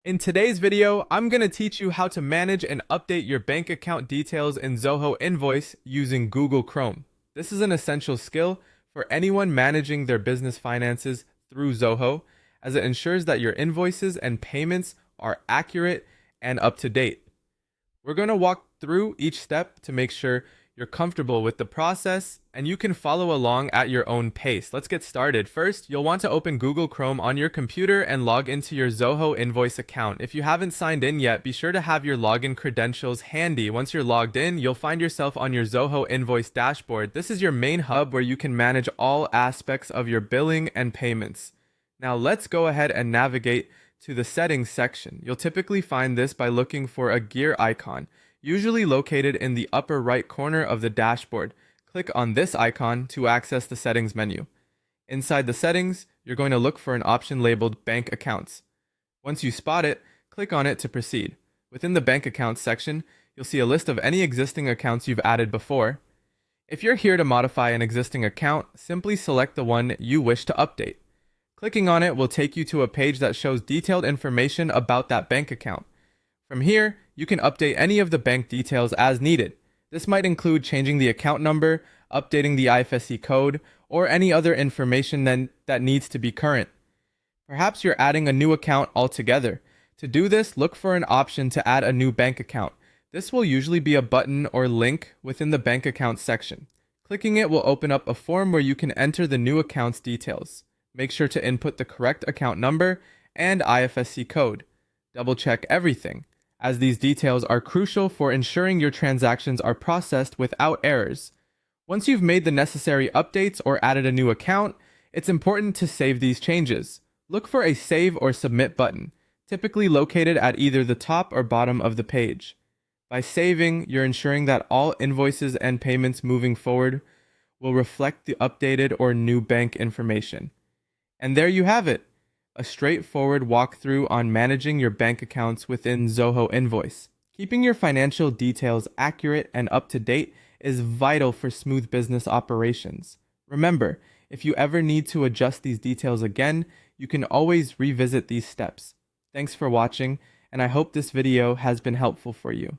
In today's video, I'm going to teach you how to manage and update your bank account details in Zoho Invoice using Google Chrome. This is an essential skill for anyone managing their business finances through Zoho, as it ensures that your invoices and payments are accurate and up to date. We're going to walk through each step to make sure you're comfortable with the process and you can follow along at your own pace. Let's get started. First, you'll want to open Google Chrome on your computer and log into your Zoho Invoice account. If you haven't signed in yet, be sure to have your login credentials handy. Once you're logged in, you'll find yourself on your Zoho Invoice dashboard. This is your main hub where you can manage all aspects of your billing and payments. Now let's go ahead and navigate to the settings section. You'll typically find this by looking for a gear icon, usually located in the upper right corner of the dashboard. Click on this icon to access the settings menu. Inside the settings, you're going to look for an option labeled Bank Accounts. Once you spot it, click on it to proceed. Within the Bank Accounts section, you'll see a list of any existing accounts you've added before. If you're here to modify an existing account, simply select the one you wish to update. Clicking on it will take you to a page that shows detailed information about that bank account. From here, you can update any of the bank details as needed. This might include changing the account number, updating the IFSC code, or any other information that needs to be current. Perhaps you're adding a new account altogether. To do this, look for an option to add a new bank account. This will usually be a button or link within the bank account section. Clicking it will open up a form where you can enter the new account's details. Make sure to input the correct account number and IFSC code. Double check everything, as these details are crucial for ensuring your transactions are processed without errors. Once you've made the necessary updates or added a new account, it's important to save these changes. Look for a Save or Submit button, typically located at either the top or bottom of the page. By saving, you're ensuring that all invoices and payments moving forward will reflect the updated or new bank information. And there you have it, a straightforward walkthrough on managing your bank accounts within Zoho Invoice. Keeping your financial details accurate and up to date is vital for smooth business operations. Remember, if you ever need to adjust these details again, you can always revisit these steps. Thanks for watching, and I hope this video has been helpful for you.